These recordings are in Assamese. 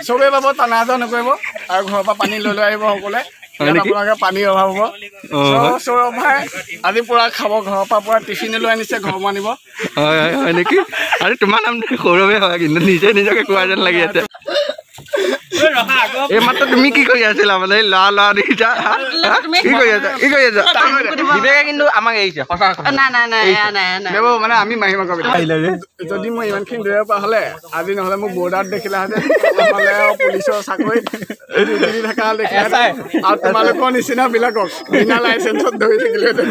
চবেই পাব টানা আজৰ নকৰিব আৰু ঘৰৰ পৰা পানী লৈ আহিব সকলোৱে আপোনালোকে পানীৰ অভাৱ হ'ব সৌৰভ ভাই আজি পুৰা খাব ঘৰৰ পৰা পুৰা টিফিন লৈ আনিছে ঘৰ আনিব হয় নেকি আৰু তোমাৰ নাম সৌৰভে হয় কিন্তু নিজে নিজকে কোৱা যেন লাগি আছে এই মাত্ৰ তুমি কি কৰি আছিলা মানে ল'ৰা দেখিছা কি কৰি আছা বিবেকে কিন্তু আমাক এৰিছে সঁচা মানে আমি মাহিমা যদি মই ইমানখিনি দৌৰিব পৰা হ'লে আজি নহ'লে মোক বৰ্ডাৰত দেখিলাহেঁতেন নহ'লে পুলিচৰ চাকৰি ডিউটি থকা দেখিলাহেঁতেন আৰু তোমালোকৰ নিচিনাবিলাকক বিনা লাইচেঞ্চত ধৰি থাকিলেহেঁতেন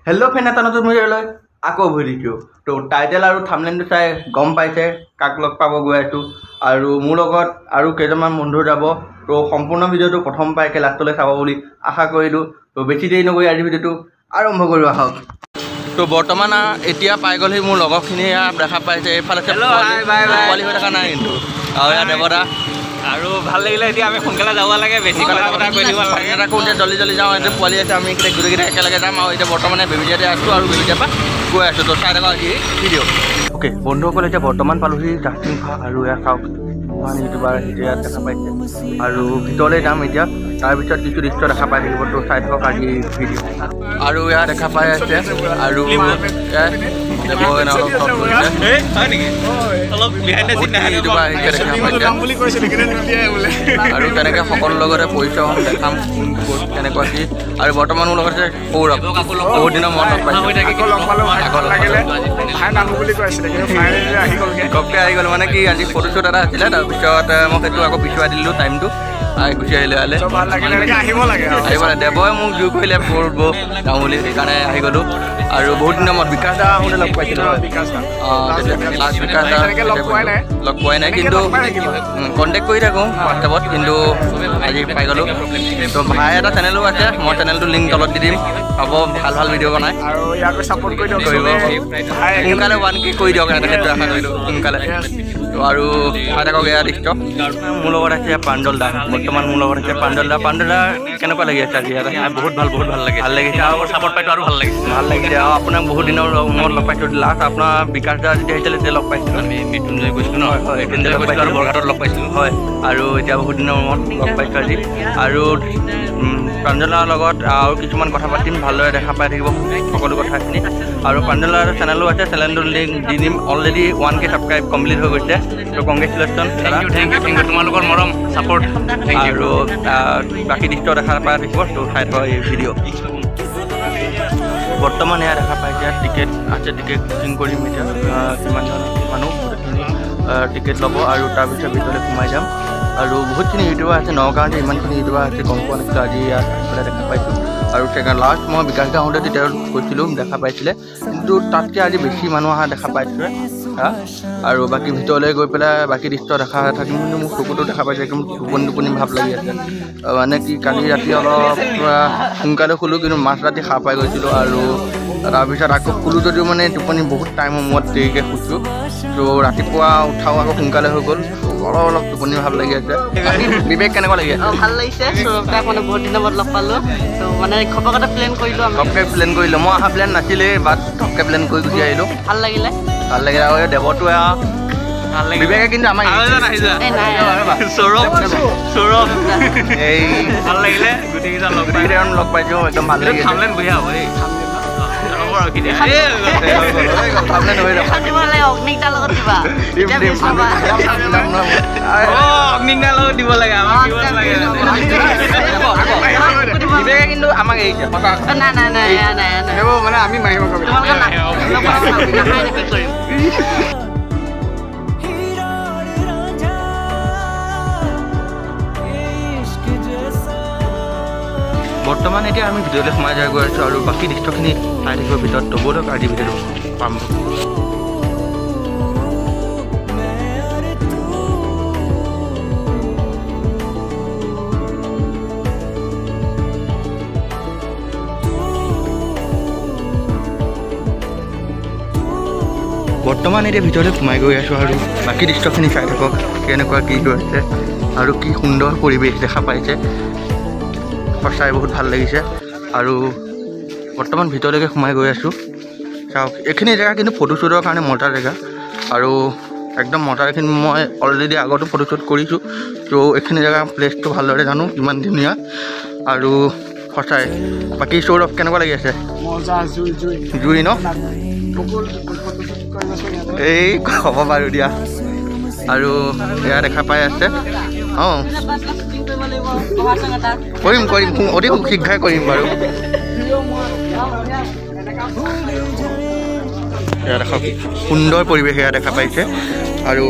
হেল্ল' ফেন এটা নতুন ভিডিঅ'লৈ আকৌ ভৰি দিছোঁ তো টাইটেল আৰু থাম্বনেইলটো চাই গম পাইছে কাক লগ পাব গৈ আছোঁ আৰু মোৰ লগত আৰু কেইজনমান বন্ধু যাব তো সম্পূৰ্ণ ভিডিঅ'টো প্ৰথম পাইকে লাষ্টলৈ চাব বুলি আশা কৰিলোঁ তো বেছি দেৰি নকৰি আজি ভিডিঅ'টো আৰম্ভ কৰোঁ আহক তো বৰ্তমান এতিয়া পাই গ'লহি মোৰ লগৰখিনি দেখা পাইছে এইফালে পোৱালি হৈ থকা নাই কিন্তু আৰু ইয়াত দেৱতা আৰু ভাল লাগিলে এতিয়া আমি সোনকালে যাব লাগে বেছি কথা কৈ দিব লাগে আকৌ এতিয়া জল্দি যাওঁ এতিয়া পোৱালি আছে আমি গোটেইকেইটা একেলগে যাম আৰু এতিয়া বৰ্তমানে বেবেজীয়াতে আছোঁ আৰু বেবেজীয়াৰ পৰা গৈ আছোঁ তো চাই থাকা আজি ভিডিঅ' অ'কে বন্ধুসকলে এতিয়া বৰ্তমান পালোহি জাষ্টিন খা আৰু ইয়াত চাওক ইউটিউবাৰ ইয়াত দেখা পাইছে আৰু ভিতৰলৈ যাম এতিয়া তাৰপিছত কিছু দৃশ্য দেখা পাই থাকিব তো চাই থাকক আজি ভিডিঅ' আৰু ইয়াত দেখা পাই আছে আৰু আৰু তেনেকৈ সকলো লগতে পৰিচয় হ'ম দেখাম কেনেকুৱা কি আৰু বৰ্তমান মোৰ লগত সৌৰভ বহুত দিনৰ মনত ঘপকৈ আহি গ'ল মানে কি আজি ফটোশ্বুট এটা আছিলে তাৰপিছত মই সেইটো আকৌ পিছুৱাই দিলোঁ টাইমটো গুচি আহিলে আহিব লাগে দেৱই মোক জোৰ কৰিলে পঢ়িব যাওঁ বুলি সেইকাৰণে আহি গ'লোঁ আৰু বহুত দিনৰ মূৰত বিকাশ দা আহোঁতে লগ পাইছিলোঁ লগ পোৱাই নাই কিন্তু কণ্টেক্ট কৰি থাকোঁ হোৱাটছএপত কিন্তু আজি পাই গ'লোঁ তো ভাই এটা চেনেলো আছে মই চেনেলটো লিংক তলত দি দিম হ'ব ভাল ভিডিঅ' বনাই আৰু ইয়াক ছাপোৰ্ট কৰি দিয়ক সোনকালে 1K কৰি দিয়ক সেইটো আশা কৰিলোঁ সোনকালে আৰু চাই থাকক এয়া দৃশ্য মোৰ লগত আছে প্ৰাঞ্জল দা বৰ্তমান মোৰ লগত আছে প্ৰাঞ্জল দা কেনেকুৱা লাগি আছে আজি ইয়াত বহুত ভাল লাগিছে আৰু ছাপোৰ্ট পাইতো আৰু ভাল লাগিছে আৰু আপোনাক বহুত দিনৰ মূৰত লগ পাইছোঁ লাষ্ট আপোনাৰ বিকাশ দা যেতিয়া আহিছিলে তেতিয়া লগ পাইছিলোঁ আমি মৃত্যুঞ্জয় গৈছিলোঁ ন মৃত্যুঞ্জয় গৈছিলোঁ আৰু বৰঘাটত লগ পাইছিলোঁ হয় আৰু এতিয়া বহুত দিনৰ মূৰত লগ পাইছোঁ আজি আৰু প্ৰাঞ্জলৰ লগত আৰু কিছুমান কথা পাতিম ভালদৰে দেখা পাই থাকিব সকলো কথাখিনি আৰু প্ৰাঞ্জলৰ চেনেলো আছে চেনেলটোৰ লিংক দি দিম অলৰেডি 1K ছাবস্ক্ৰাইব কমপ্লিট হৈ গৈছে তো কংগ্ৰেচুলেশ্যন থেংক ইউ তোমালোকৰ মৰম ছাপোৰ্ট আৰু বাকী দৃশ্য দেখা পাই থাকিব তো চাই থকা এই ভিডিঅ' বৰ্তমান এয়া দেখা পাইছে ইয়াত টিকেট আছে টিকেট বুকিং কৰিম এতিয়া কিমানজন মানুহ গোটেইখিনি টিকেট ল'ব আৰু তাৰপিছত ভিতৰলৈ সোমাই যাম আৰু বহুতখিনি ইউটিউবাৰ আছে নগাঁৱতে ইমানখিনি ইউটিউবাৰ আছে গম পোৱা নাছিলোঁ আজি ইয়াত দেখা পাইছোঁ আৰু লাষ্ট মই বিকাশ দা আহোঁতে তেতিয়া গৈছিলোঁ দেখা পাইছিলে কিন্তু তাতকৈ আজি বেছি মানুহ অহা দেখা পাইছোঁ আৰু বাকী ভিতৰলৈ গৈ পেলাই বাকী দৃশ্য দেখা থাকিম কিন্তু মোৰ চকুটো দেখা পাইছে একদম টোপনি ভাৱ লাগি আছে মানে কি কালি ৰাতি অলপ সোনকালে শুলোঁ কিন্তু মাছ ৰাতি সাৰ পাই গৈছিলোঁ আৰু তাৰপিছত আকৌ শুলোঁ যদিও মানে টোপনি বহুত টাইমৰ মূৰত দেৰিকৈ শুইছোঁ তো ৰাতিপুৱা উঠাও আকৌ সোনকালে হৈ গ'ল অলপ টোপনি ভাৱ লাগি আছে বিবেক কেনেকুৱা লাগি আছে ভাল লাগিছে মানে বহুত দিনৰ মূৰত লগ পালোঁ তো মানে ঘপকতে প্লেন কৰিলোঁ মই অহা প্লেন নাছিলেই বাট ঘপকৈ প্লেন কৰি গুচি আহিলোঁ ভাল লাগিলে আৰু এই দেৱটো বিবেকে কিন্তু আমাৰ এই ভাল লাগিলে গোটেইকেইজন লগ পাইছোঁ একদম ভাল লাগিলে দিব লাগে বিবেকে কিন্তু আমাক এৰিছে মানে আমি মাহিমা বৰ্তমান এতিয়া আমি ভিডিঅ'লৈ সোমাই যাই গৈ আছোঁ আৰু বাকী দৃশ্যখিনি চাই থাকিবৰ ভিতৰত তবলক আজি ভিডিঅ'টো পাম বৰ্তমান এতিয়া ভিতৰলৈ সোমাই গৈ আছোঁ আৰু বাকী দৃশ্যখিনি চাই থাকক কেনেকুৱা কি গৈছে আৰু কি সুন্দৰ পৰিৱেশ দেখা পাইছে সঁচাই বহুত ভাল লাগিছে আৰু বৰ্তমান ভিতৰলৈকে সোমাই গৈ আছোঁ চাওক এইখিনি জেগা কিন্তু ফটোশ্বুটৰ কাৰণে মজা জেগা আৰু একদম মজা এইখিনি মই অলৰেডি আগতো ফটোশ্বুট কৰিছোঁ তো এইখিনি জেগা প্লেচটো ভালদৰে জানো কিমান ধুনীয়া আৰু সঁচাই বাকী সৌৰভ কেনেকুৱা লাগি আছে জুই ন এই হ'ব বাৰু দিয়া আৰু এয়া দেখা পাই আছে অঁ কৰিম অতি শীঘ্ৰে কৰিম বাৰু এয়া দেখা সুন্দৰ পৰিৱেশ এয়া দেখা পাইছে আৰু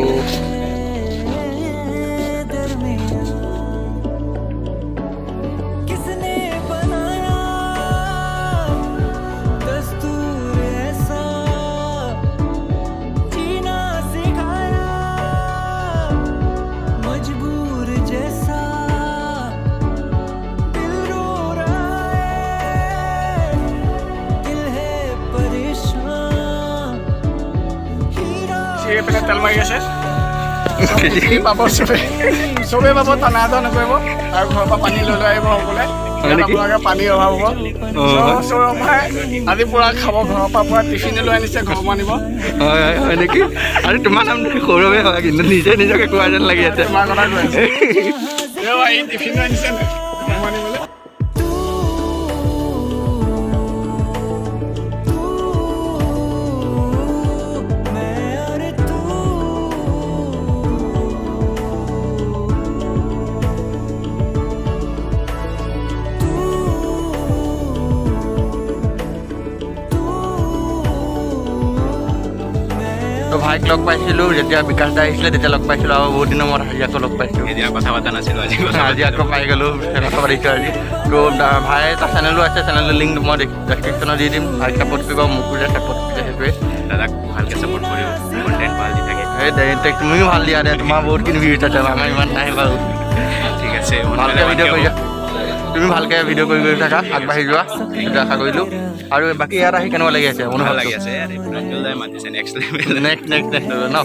তেল মাৰি আছে পাব চবেই পাব টানা নকৰিব আৰু ঘৰৰ পৰা পানী লৈ আহিব সকলোৱে আপোনালোকে পানীৰ অভাৱ হ'ব সৌৰভাই আজি পুৰা খাব ঘৰৰ পৰা পুৰা টিফিন লৈ আনিছে ঘৰৰ পৰা নিব হয় নেকি আৰু তোমাৰ নাম সৌৰভে হয় কিন্তু নিজে নিজকে কোৱা যেন লাগি আছে তোমাৰ কথা কৈ আছে এই টিফিন লৈ আনিছে ঘৰৰ পৰা নিবলৈ ভাইক লগ পাইছিলোঁ যেতিয়া বিকাশ দা আহিছিলে তেতিয়া লগ পাইছিলোঁ আৰু বহুত দিনৰ মূৰত আজি আকৌ লগ পাইছোঁ কথা পতা নাছিলোঁ আজি আকৌ পাই গ'লোঁ কথা পাতিছোঁ আজি তো ভাই এটা চেনেলো আছে চেনেলৰ লিংক মই ডেছক্ৰিপশ্যনত দি দিম ভাইক ছাপৰ্ট কৰিব মোকো যে ছাপৰ্ট কৰিছে সেইটোৱে দাদাক ভালকৈ ছাপৰ্ট কৰিব কণ্টেণ্ট ভাল দি থাকে এই তুমিও ভাল দিয়া দে তোমাৰ বহুতখিনি ভিউজ আছে আমাৰ ইমান নাই বাৰু ঠিক আছে ভালকৈ ভিডিঅ' কৰি তুমি ভালকৈ ভিডিঅ' কৰি থাকা আগবাঢ়ি যোৱা সেইটো আশা কৰিলোঁ আৰু বাকী ইয়াত আহি কেনেকুৱা লাগি আছে ভাল লাগি আছে মাতিছে নেক্সট লেভেল নেক্সট ন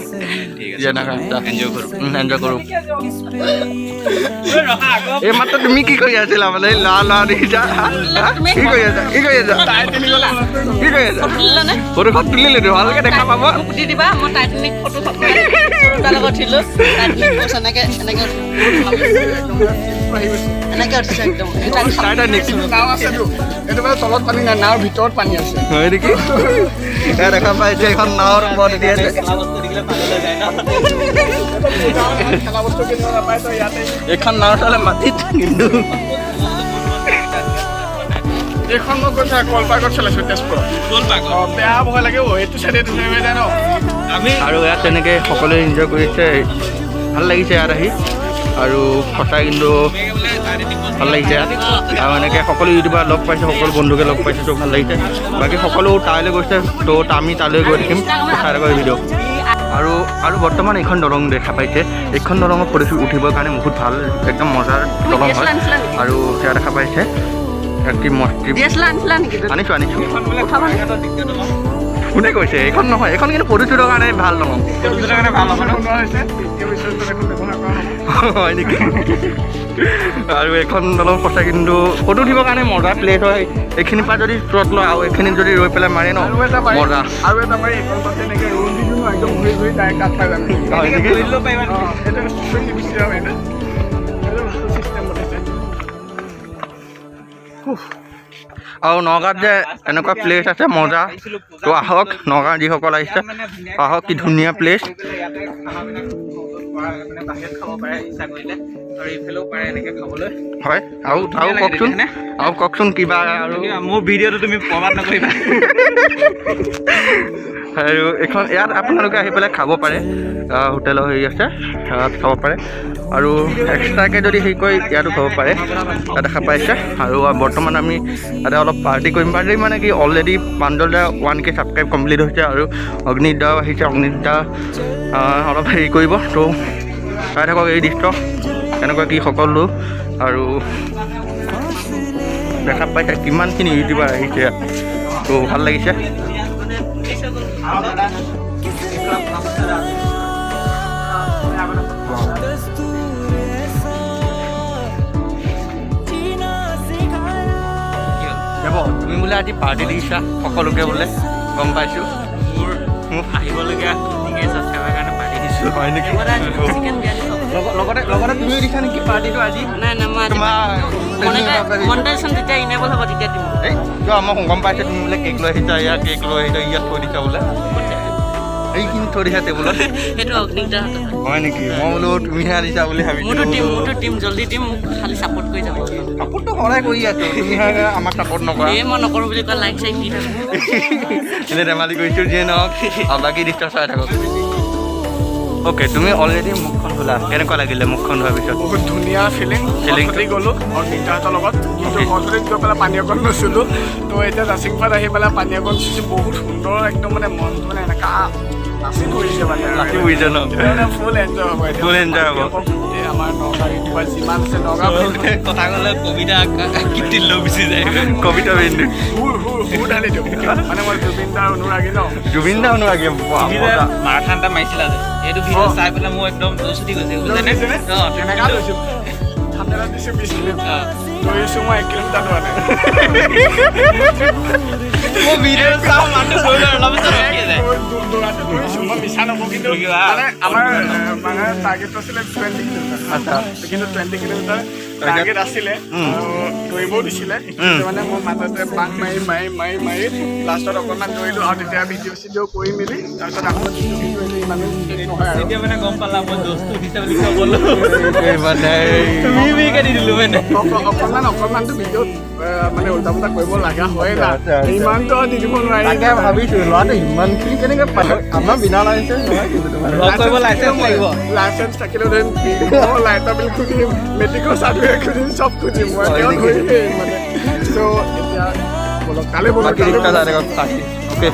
ঠিক আছে এনজয় কৰোঁ এই মাত্ৰ তুমি কি কৰি আছিলা মানে লা দেখিছা কি কৰি আছা ফটোখন তুলিলে ভালকৈ দেখা পাব দি দিবা মই টাইটানিক ফটো লগত উঠিলোঁ টাইটানিক প'জ এনেকৈ উঠিছে একদম নাও আছেতো এইটো মানে তলত পানী নাই নাওৰ ভিতৰত পানী আছে হয় নেকি দেখা পাইছে এখন নাৱৰ ওপৰত এতিয়া এইখন নাও চালে মাটিত কিন্তু এইখন মই গৈছোঁ কলপাৰ্কত চলাইছোঁ তেজপুৰত বেয়া ভয় লাগে এইটো চাইডে যায় ন আমি আৰু ইয়াত তেনেকৈ সকলোৱে এনজয় কৰিছে ভাল লাগিছে ইয়াত আহি আৰু সঁচাই কিন্তু ভাল লাগিছে ইয়াত আৰু এনেকৈ সকলো ইউটিউবাৰ লগ পাইছে সকলো বন্ধুকে লগ পাইছে তো ভাল লাগিছে বাকী সকলো তালৈ গৈছে তো আমি তালৈ গৈ থাকিম চাই থকা ভিডিঅ' আৰু বৰ্তমান এইখন দলং দেখা পাইছে এইখন দলঙত ফটো উঠিবৰ কাৰণে বহুত ভাল একদম মজাৰ দলং হয় আৰু সেয়া দেখা পাইছে কি মস্তি আনিছোঁ কোনে কৈছে এইখন নহয় এইখন কিন্তু ফটো শ্বুটৰ কাৰণে ভাল দলং হয় নেকি আৰু এইখন দলং সঁচা কিন্তু ফটো উঠিবৰ কাৰণে মজা প্লেচ হয় এইখিনিৰ পৰা যদি শ্বট লয় আৰু এইখিনিত যদি ৰৈ পেলাই মাৰে ন মজা আৰু এটা মাৰি তেনেকৈ ৰোল দি দিওঁ একদম ঘূৰি ঘূৰি ডাইৰেক্ট কাট পাই যাম আৰু নগাঁৱত যে এনেকুৱা প্লেচ আছে মজা তো আহক নগাঁৱৰ যিসকল আহিছে আহক কি ধুনীয়া প্লেচ হয় আৰু কওকচোন কিবা আৰু মোৰ ভিডিঅ'টো তুমি প্ৰমাণ নকৰিবা আৰু এইখন ইয়াত আপোনালোকে আহি পেলাই খাব পাৰে হোটেলৰ হেৰি আছে তাত খাব পাৰে আৰু এক্সট্ৰাকৈ যদি হেৰি কৰি ইয়াতো খাব পাৰে তাত দেখা পাইছে আৰু বৰ্তমান আমি তাতে অলপ পাৰ্টি কৰিম পাৰ্টি মানে কি অলৰেডি প্ৰাঞ্জলদা 1K ছাবস্ক্ৰাইব কমপ্লিট হৈছে আৰু অগ্নিদাও আহিছে অগ্নিদা অলপ হেৰি কৰিব তো চাই থাকক এই দৃশ্য কেনেকুৱা কি সকলো আৰু দেখা পাইছে কিমানখিনি ইউটিউবাৰ আহিছে তো ভাল লাগিছে তুমি বোলে আজি পাৰ্টি দিছা সকলোকে বোলে গম পাইছোঁ মোৰ আহিবলগীয়া টিকেট ছাবস্ক্ৰাইবাৰ কাৰণে পাৰ্টি দিছোঁ হয় নেকি চিকেন বিৰিয়ানী খাব লগতে তুমিও দিছা নেকি পাৰ্টিটো আজি নাই নাই মই মনিটাইজেশ্যন যেতিয়া ইনেবল হ'ব তেতিয়া দিম এই কিয় মই গম পাইছোঁ তুমি বোলে কেক লৈ আহিছা ইয়াত কেক লৈ আহিছা ইয়াত থৈ দিছা বোলে এইখিনি থৈ দিছা টেবুলত সেইটো অগ্নিদাৰ হাতত হয় নেকি মই বোলো তুমিহে আনিছা বুলি মোৰতো ভাবিছোঁ টিম জল্দি টিম মোক খালি ছাপোৰ্ট কৰি যাব ছাপোৰ্টটো সদায় কৰি আছোঁ তুমিহে আমাক ছাপোৰ্ট নকৰা এই মই নকৰোঁ বুলি কয় লাইক চাইক দি থাকোঁ এনে ধেমালি কৰিছোঁ যিয়ে নহওক আৰু বাকী দৃশ্য চাই থাকক অ'কে তুমি অলৰেডি মুখখন খোলা কেনেকুৱা লাগিলে মুখখন ধোৱাৰ পিছত বহুত ধুনীয়া ফিলিং গ'লোঁ অগ্নিদাহঁতৰ লগত কিন্তু মছলিত গৈ পেলাই পানী অকণ লৈছিলোঁ তো এতিয়া জাচিংপাত আহি পেলাই পানী অকণ চুইছোঁ বহুত সুন্দৰ একদম মানে মনটো মানে এনেকুৱা নাচি পৰিছে মানে নাচি পৰিছে ন ফুল এনজয় হ'ব এতিয়া ফুল এনজয় হ'ব আমাৰ নগাঁও যিমান আছে নগাঁও কথা ক'লে কবিতা কীৰ্তিত লৈ গুচি যায় কবিতা বিন্দু সুৰ ঢালি দিওঁ মানে মই জুবিন দাৰ অনুৰাগী ন জুবিন দা অনুৰাগী মাৰাথান এটা মাৰিছিলা যে এইটো ভিডিঅ' চাই পেলাই মোৰ একদম জোচ উঠি গৈছে বুজিছেনে তেনেকুৱা লৈছোঁ ঠাণ্ডা দিছোঁ 20 কিলোমিটাৰ দৌৰিছোঁ মই 1 কিলোমিটাৰ দৌৰা নাই মই ভিডিঅ' চাওঁ মানুহ দৌৰি অলপ পিছত ৰখি যায় দৌৰাটো দৌৰিছোঁ মই মিছা নকওঁ কিন্তু মানে আমাৰ মানে টাৰ্গেট আছিলে 20 কিলোমিটাৰ আচ্ছা কিন্তু 20 কিলোমিটাৰ টাৰ্গেট আছিলে দৌৰিবও দিছিলে মানে মই মাজতে বাং মাৰি লাষ্টত অকণমান দৌৰিলোঁ আৰু তেতিয়া ভিডিঅ' কৰি মেলি তাৰপিছত আকৌ ইমানো নহয় আৰু তেতিয়া মানে গম পালা মই জোচটো উঠিছে বুলি ক'বলৈ মানে বিকে দি দিলোঁ মানে অকণমানটো ভিডিঅ'ত মানে উল্টা পুল্টা কৰিব লগা হয় না ইমানটো দি দিব নোৱাৰি তাকে ভাবিছোঁ ল'ৰাটো ইমানখিনি কেনেকৈ পালে আমাৰ বিনা লাইচেঞ্চ নহয় লাইচেঞ্চ থাকিলেও ধৰিম লাইটৰ বিল খুজিম মেট্ৰিকৰ চাৰ্টিফিকেট খুজিম চব খুজিম মই তেওঁ ধৰিমেই মানে চ' এতিয়া বলক কালি বলক অ'কে